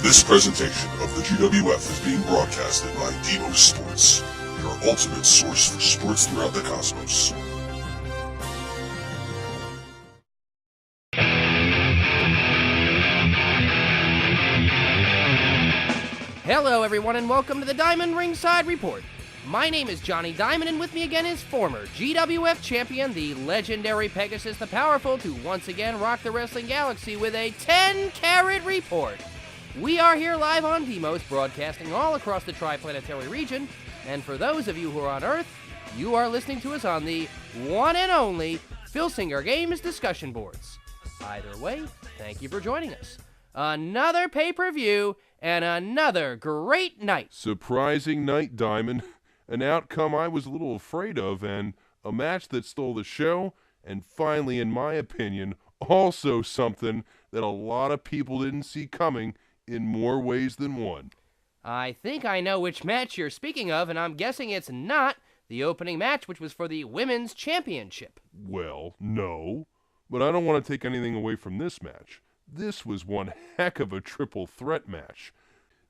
This presentation of the GWF is being broadcasted by Demo Sports, your ultimate source for sports throughout the cosmos. Hello everyone and welcome to the Diamond Ringside Report. My name is Johnny Diamond and with me again is former GWF champion, the legendary Pegasus the Powerful, to once again rock the wrestling galaxy with a 10-carat report. We are here live on Demos, broadcasting all across the triplanetary region, and for those of you who are on Earth, you are listening to us on the one and only Filsinger Games discussion boards. Either way, thank you for joining us. Another pay-per-view and another great night. Surprising night, Diamond. An outcome I was a little afraid of, and a match that stole the show, and finally, in my opinion, also something that a lot of people didn't see coming in more ways than one. I think I know which match you're speaking of, and I'm guessing it's not the opening match, which was for the Women's Championship. Well, no, but I don't want to take anything away from this match. This was one heck of a triple threat match.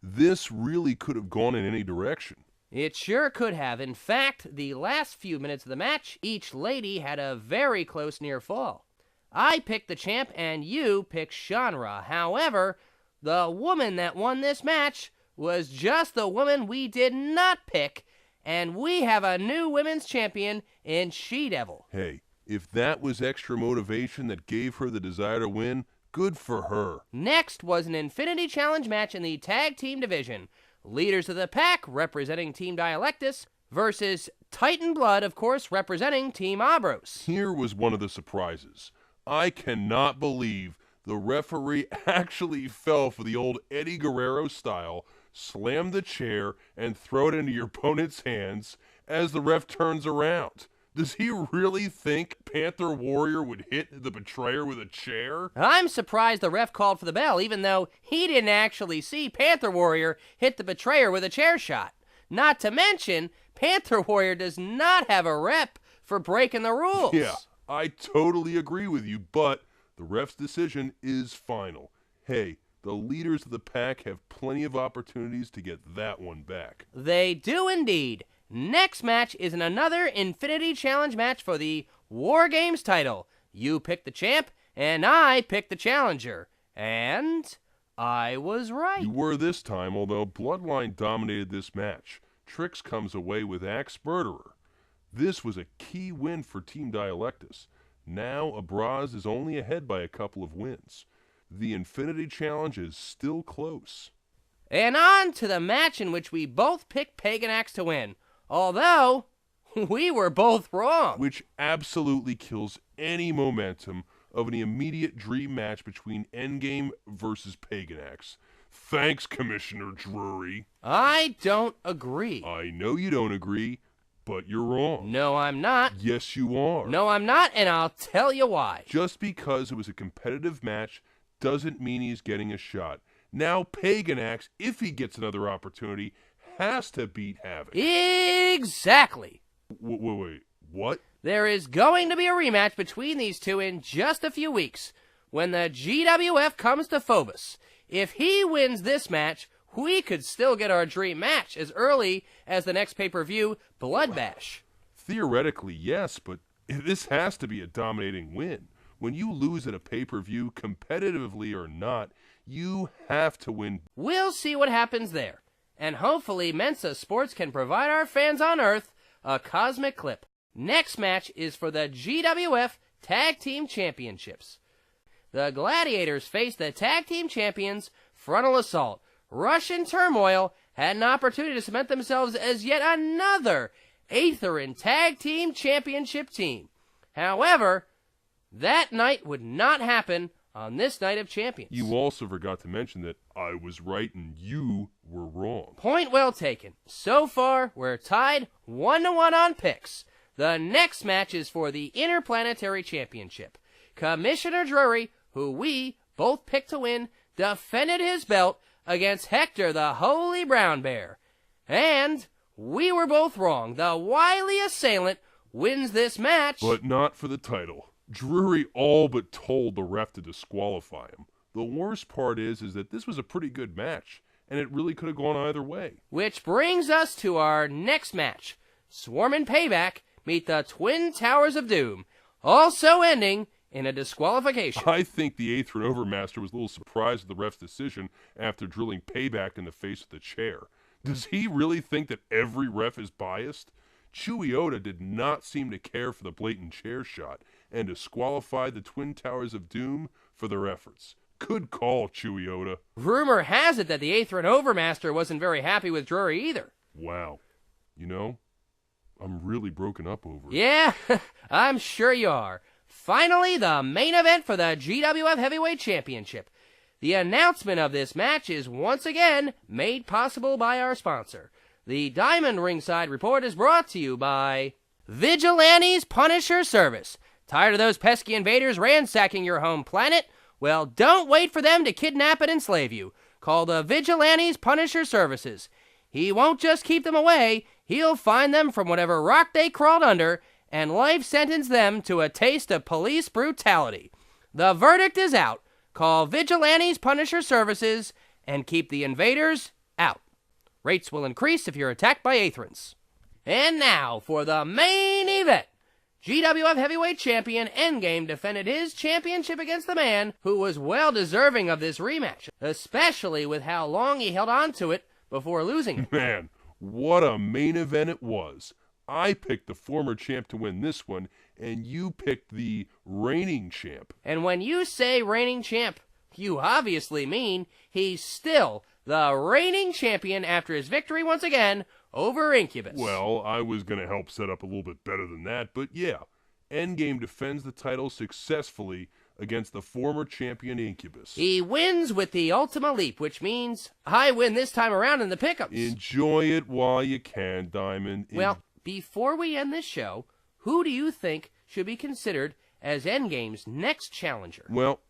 This really could have gone in any direction. It sure could have. In fact, the last few minutes of the match, each lady had a very close near fall. I picked the champ and you picked Shanra. However, the woman that won this match was just the woman we did not pick, and we have a new women's champion in She-Devil. Hey, if that was extra motivation that gave her the desire to win, good for her. Next was an Infinity Challenge match in the tag team division. Leaders of the Pack, representing Team Dialectus, versus Titan Blood, of course, representing Team Abros. Here was one of the surprises. I cannot believe the referee actually fell for the old Eddie Guerrero style, slam the chair, and throw it into your opponent's hands as the ref turns around. Does he really think Panther Warrior would hit the Betrayer with a chair? I'm surprised the ref called for the bell, even though he didn't actually see Panther Warrior hit the Betrayer with a chair shot. Not to mention, Panther Warrior does not have a rep for breaking the rules. Yeah, I totally agree with you, but the ref's decision is final. Hey, the leaders of the Pack have plenty of opportunities to get that one back. They do indeed. Next match is another Infinity Challenge match for the War Games title. You picked the champ, and I picked the challenger. And I was right. You were this time, although Bloodline dominated this match. Trix comes away with Axe Murderer. This was a key win for Team Dialectus. Now, Abraz is only ahead by a couple of wins. The Infinity Challenge is still close. And on to the match in which we both picked Pagan Axe to win. Although, we were both wrong. Which absolutely kills any momentum of an immediate dream match between Endgame versus Pagan Axe. Thanks, Commissioner Drury. I don't agree. I know you don't agree, but you're wrong. No, I'm not. Yes, you are. No, I'm not, and I'll tell you why. Just because it was a competitive match doesn't mean he's getting a shot. Now Pagan Axe, if he gets another opportunity, has to beat Havoc. Exactly. Wait, what? There is going to be a rematch between these two in just a few weeks, when the GWF comes to Phobos. If he wins this match, we could still get our dream match as early as the next pay-per-view, Blood Bash. Theoretically, yes, but this has to be a dominating win. When you lose at a pay-per-view, competitively or not, you have to win. We'll see what happens there. And hopefully Mensa Sports can provide our fans on Earth a cosmic clip. Next match is for the GWF Tag Team Championships. The Gladiators face the Tag Team Champions, Frontal Assault. Russian Turmoil had an opportunity to cement themselves as yet another Aetherin Tag Team Championship team. However, that night would not happen on this Night of Champions. You also forgot to mention that I was right and you were wrong. Point well taken. So far, we're tied 1-1 on picks. The next match is for the Interplanetary Championship. Commissioner Drury, who we both picked to win, defended his belt against Hector the Holy Brown Bear. And we were both wrong. The wily assailant wins this match. But not for the title. Drury all but told the ref to disqualify him. The worst part is that this was a pretty good match, and it really could have gone either way. Which brings us to our next match. Swarm and Payback meet the Twin Towers of Doom, also ending in a disqualification. I think the 8th Run Overmaster was a little surprised at the ref's decision after drilling Payback in the face with the chair. Does he really think that every ref is biased? Chewy Oda did not seem to care for the blatant chair shot and disqualified the Twin Towers of Doom for their efforts. Good call, Chewy Oda. Rumor has it that the 8th Run Overmaster wasn't very happy with Drury either. Wow. You know, I'm really broken up over it. Yeah, I'm sure you are. Finally, the main event for the GWF Heavyweight Championship. The announcement of this match is once again made possible by our sponsor. The Diamond Ringside Report is brought to you by Vigilantes Punisher Service. Tired of those pesky invaders ransacking your home planet? Well, don't wait for them to kidnap and enslave you. Call the Vigilantes Punisher Services. He won't just keep them away, he'll find them from whatever rock they crawled under and life sentence them to a taste of police brutality. The verdict is out. Call Vigilantes Punisher Services and keep the invaders out. Rates will increase if you're attacked by Aetherans. And now for the main event. GWF Heavyweight Champion Endgame defended his championship against the man who was well deserving of this rematch, especially with how long he held on to it before losing it. Man, what a main event it was. I picked the former champ to win this one, and you picked the reigning champ. And when you say reigning champ, you obviously mean he's still the reigning champion after his victory once again over Incubus. Well, I was going to help set up a little bit better than that, but yeah. Endgame defends the title successfully against the former champion Incubus. He wins with the Ultima Leap, which means I win this time around in the pickups. Enjoy it while you can, Diamond. Well, before we end this show, who do you think should be considered as Endgame's next challenger? Well,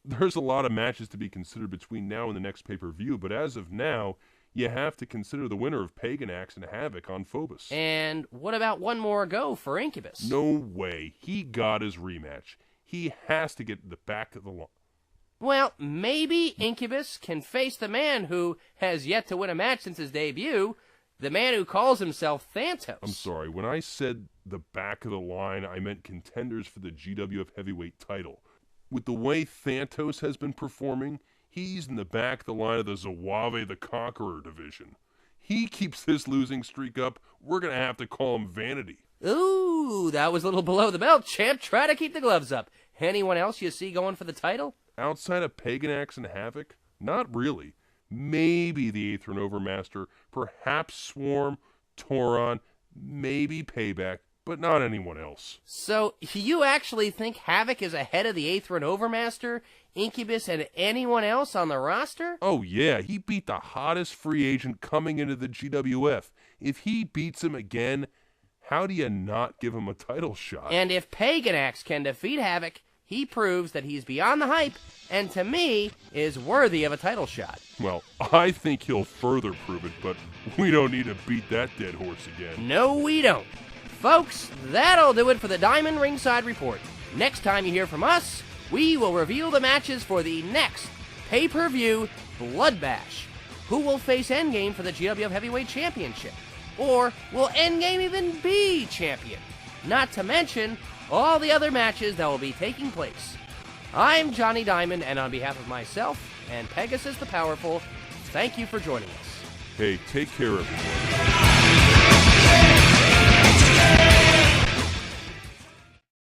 there's a lot of matches to be considered between now and the next pay-per-view, but as of now, you have to consider the winner of Pagan Axe and Havoc on Phobos. And what about one more go for Incubus? No way. He got his rematch. He has to get the back of the line. Well, maybe Incubus can face the man who has yet to win a match since his debut, the man who calls himself Thantos. I'm sorry, when I said the back of the line, I meant contenders for the GWF Heavyweight title. With the way Thantos has been performing, he's in the back of the line of the Zawave the Conqueror division. He keeps this losing streak up, we're going to have to call him Vanity. Ooh, that was a little below the belt, champ. Try to keep the gloves up. Anyone else you see going for the title? Outside of Pagan Axe and Havoc? Not really. Maybe the 8th Run Overmaster, perhaps Swarm, Tauron, maybe Payback, but not anyone else. So, you actually think Havoc is ahead of the 8th Run Overmaster, Incubus, and anyone else on the roster? Oh yeah, he beat the hottest free agent coming into the GWF. If he beats him again, how do you not give him a title shot? And if Pagan Axe can defeat Havoc, he proves that he's beyond the hype, and to me, is worthy of a title shot. Well, I think he'll further prove it, but we don't need to beat that dead horse again. No, we don't. Folks, that'll do it for the Diamond Ringside Report. Next time you hear from us, we will reveal the matches for the next pay-per-view Blood Bash. Who will face Endgame for the GWF Heavyweight Championship? Or will Endgame even be champion? Not to mention all the other matches that will be taking place. I'm Johnny Diamond, and on behalf of myself and Pegasus the Powerful, thank you for joining us. Hey, take care, everyone.